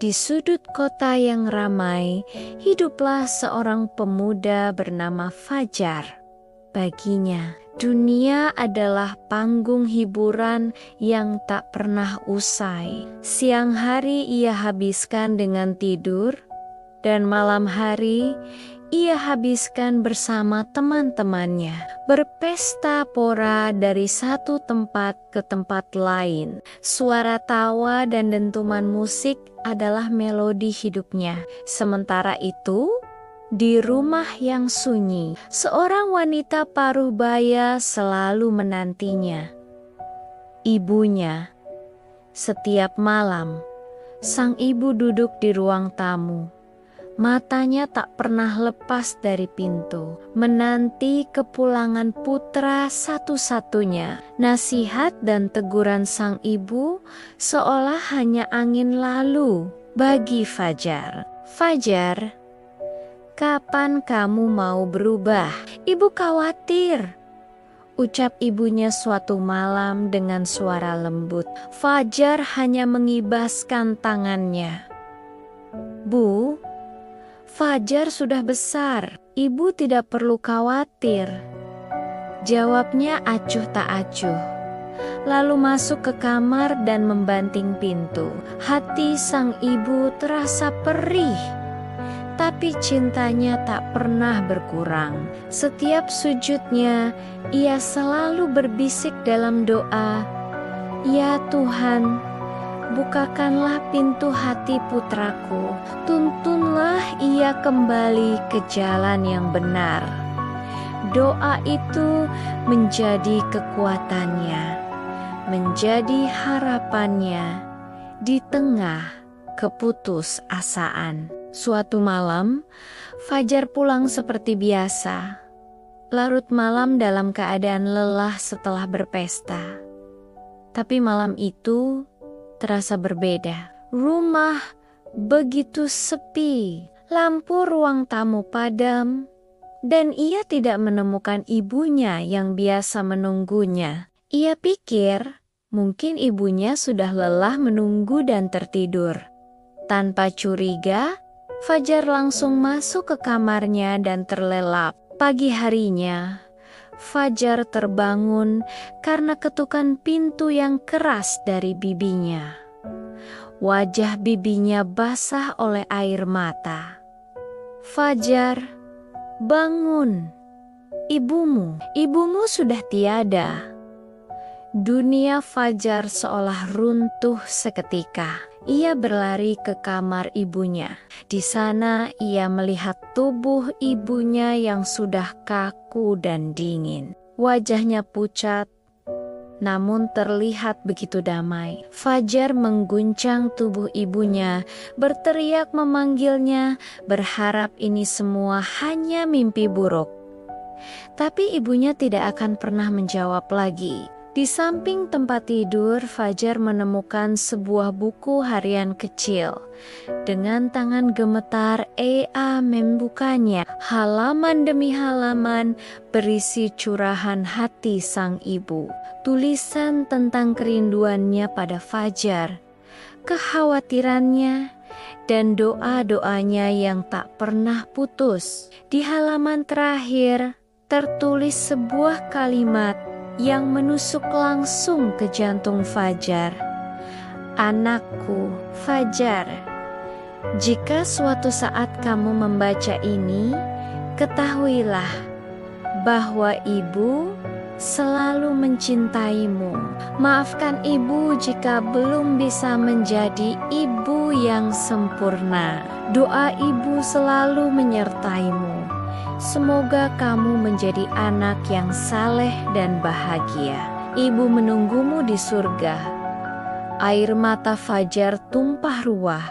Di sudut kota yang ramai, hiduplah seorang pemuda bernama Fajar. Baginya, dunia adalah panggung hiburan yang tak pernah usai. Siang hari ia habiskan dengan tidur, dan malam hari ia habiskan bersama teman-temannya, berpesta pora dari satu tempat ke tempat lain. Suara tawa dan dentuman musik adalah melodi hidupnya. Sementara itu, di rumah yang sunyi, seorang wanita paruh baya selalu menantinya. Ibunya. Setiap malam, sang ibu duduk di ruang tamu. Matanya tak pernah lepas dari pintu, menanti kepulangan putra satu-satunya. Nasihat dan teguran sang ibu seolah hanya angin lalu bagi Fajar. Fajar, kapan kamu mau berubah? Ibu khawatir, ucap ibunya suatu malam dengan suara lembut. Fajar hanya mengibaskan tangannya. Bu, Fajar sudah besar, ibu tidak perlu khawatir. Jawabnya acuh tak acuh. Lalu masuk ke kamar dan membanting pintu. Hati sang ibu terasa perih. Tapi cintanya tak pernah berkurang. Setiap sujudnya, ia selalu berbisik dalam doa, "Ya Tuhan, bukakanlah pintu hati putraku, tuntunlah ia kembali ke jalan yang benar." Doa itu menjadi kekuatannya, menjadi harapannya di tengah keputusasaan. Suatu malam, Fajar pulang seperti biasa, larut malam dalam keadaan lelah setelah berpesta. Tapi malam itu terasa berbeda. Rumah begitu sepi, lampu ruang tamu padam, dan ia tidak menemukan ibunya yang biasa menunggunya. Ia pikir mungkin ibunya sudah lelah menunggu dan tertidur. Tanpa curiga, Fajar langsung masuk ke kamarnya dan terlelap. Pagi harinya, Fajar terbangun karena ketukan pintu yang keras dari bibinya. Wajah bibinya basah oleh air mata. "Fajar, bangun. Ibumu sudah tiada." Dunia Fajar seolah runtuh seketika. Ia berlari ke kamar ibunya. Di sana ia melihat tubuh ibunya yang sudah kaku dan dingin. Wajahnya pucat, namun terlihat begitu damai. Fajar mengguncang tubuh ibunya, berteriak memanggilnya, berharap ini semua hanya mimpi buruk. Tapi ibunya tidak akan pernah menjawab lagi. Di samping tempat tidur, Fajar menemukan sebuah buku harian kecil. Dengan tangan gemetar, ia membukanya. Halaman demi halaman berisi curahan hati sang ibu. Tulisan tentang kerinduannya pada Fajar, kekhawatirannya, dan doa-doanya yang tak pernah putus. Di halaman terakhir, tertulis sebuah kalimat yang menusuk langsung ke jantung Fajar. "Anakku, Fajar, jika suatu saat kamu membaca ini, ketahuilah bahwa ibu selalu mencintaimu. Maafkan ibu jika belum bisa menjadi ibu yang sempurna. Doa ibu selalu menyertaimu. Semoga kamu menjadi anak yang saleh dan bahagia. Ibu menunggumu di surga." Air mata Fajar tumpah ruah,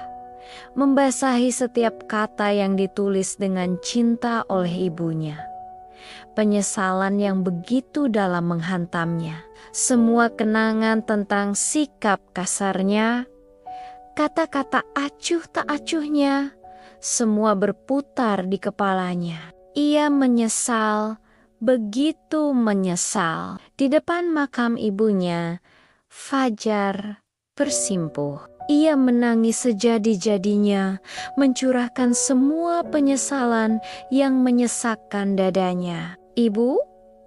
membasahi setiap kata yang ditulis dengan cinta oleh ibunya. Penyesalan yang begitu dalam menghantamnya. Semua kenangan tentang sikap kasarnya, kata-kata acuh tak acuhnya, semua berputar di kepalanya. Ia menyesal, begitu menyesal. Di depan makam ibunya, Fajar bersimpuh. Ia menangis sejadi-jadinya, mencurahkan semua penyesalan yang menyesakkan dadanya. "Ibu,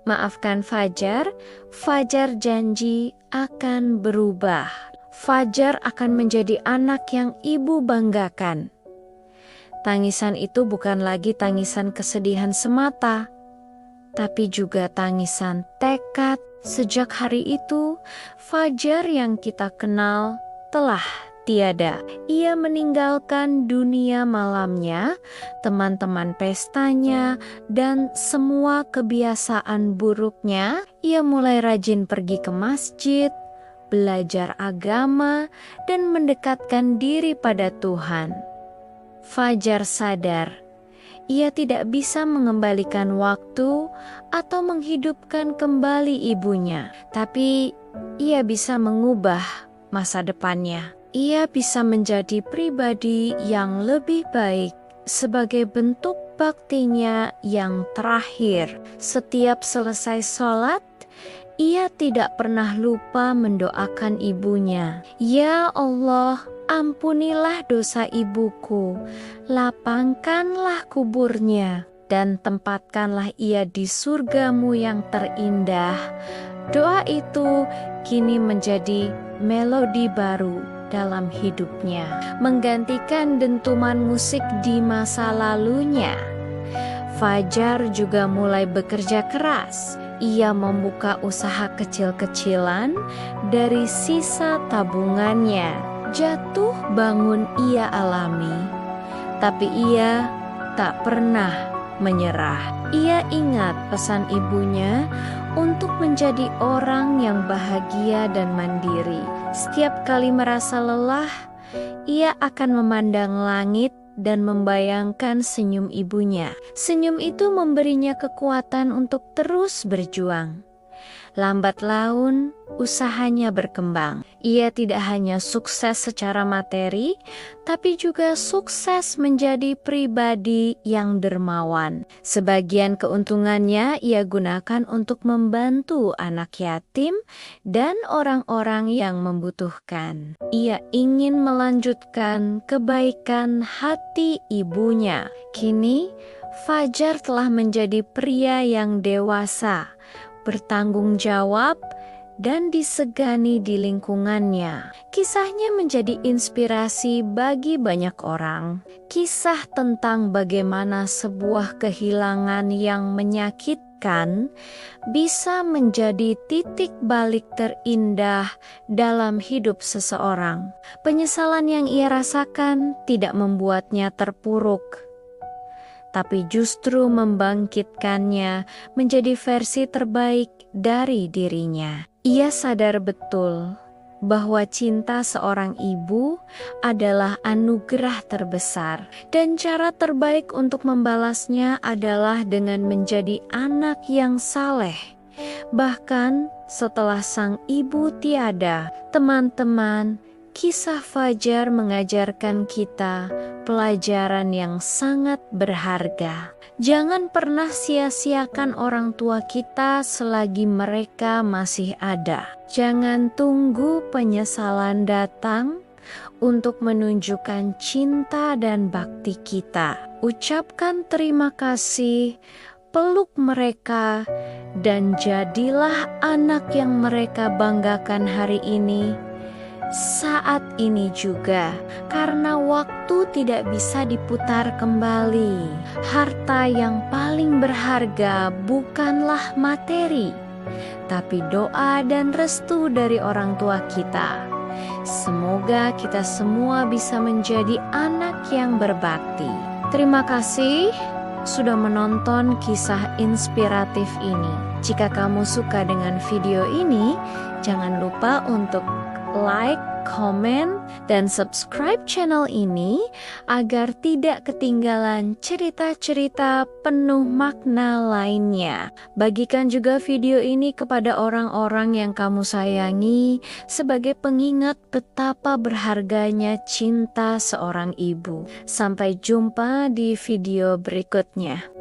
maafkan Fajar. Fajar janji akan berubah. Fajar akan menjadi anak yang ibu banggakan." Tangisan itu bukan lagi tangisan kesedihan semata, tapi juga tangisan tekad. Sejak hari itu, Fajar yang kita kenal telah tiada. Ia meninggalkan dunia malamnya, teman-teman pestanya, dan semua kebiasaan buruknya. Ia mulai rajin pergi ke masjid, belajar agama, dan mendekatkan diri pada Tuhan. Fajar sadar, ia tidak bisa mengembalikan waktu atau menghidupkan kembali ibunya, tapi ia bisa mengubah masa depannya. Ia bisa menjadi pribadi yang lebih baik sebagai bentuk baktinya yang terakhir. Setiap selesai sholat, ia tidak pernah lupa mendoakan ibunya. "Ya Allah, ampunilah dosa ibuku, lapangkanlah kuburnya, dan tempatkanlah ia di surgamu yang terindah." Doa itu kini menjadi melodi baru dalam hidupnya, menggantikan dentuman musik di masa lalunya. Fajar juga mulai bekerja keras. Ia membuka usaha kecil-kecilan dari sisa tabungannya. Jatuh bangun ia alami, tapi ia tak pernah menyerah. Ia ingat pesan ibunya untuk menjadi orang yang bahagia dan mandiri. Setiap kali merasa lelah, ia akan memandang langit dan membayangkan senyum ibunya. Senyum itu memberinya kekuatan untuk terus berjuang. Lambat laun, usahanya berkembang. Ia tidak hanya sukses secara materi, tapi juga sukses menjadi pribadi yang dermawan. Sebagian keuntungannya ia gunakan untuk membantu anak yatim dan orang-orang yang membutuhkan. Ia ingin melanjutkan kebaikan hati ibunya. Kini, Fajar telah menjadi pria yang dewasa, bertanggung jawab, dan disegani di lingkungannya. Kisahnya menjadi inspirasi bagi banyak orang. Kisah tentang bagaimana sebuah kehilangan yang menyakitkan bisa menjadi titik balik terindah dalam hidup seseorang. Penyesalan yang ia rasakan tidak membuatnya terpuruk, tapi justru membangkitkannya menjadi versi terbaik dari dirinya. Ia sadar betul bahwa cinta seorang ibu adalah anugerah terbesar, dan cara terbaik untuk membalasnya adalah dengan menjadi anak yang saleh. Bahkan setelah sang ibu tiada, teman-teman, kisah Fajar mengajarkan kita pelajaran yang sangat berharga. Jangan pernah sia-siakan orang tua kita selagi mereka masih ada. Jangan tunggu penyesalan datang untuk menunjukkan cinta dan bakti kita. Ucapkan terima kasih, peluk mereka, dan jadilah anak yang mereka banggakan hari ini. Saat ini juga, karena waktu tidak bisa diputar kembali. Harta yang paling berharga bukanlah materi, tapi doa dan restu dari orang tua kita. Semoga kita semua bisa menjadi anak yang berbakti. Terima kasih sudah menonton kisah inspiratif ini. Jika kamu suka dengan video ini, jangan lupa untuk like, komen, dan subscribe channel ini agar tidak ketinggalan cerita-cerita penuh makna lainnya. Bagikan juga video ini kepada orang-orang yang kamu sayangi sebagai pengingat betapa berharganya cinta seorang ibu. Sampai jumpa di video berikutnya.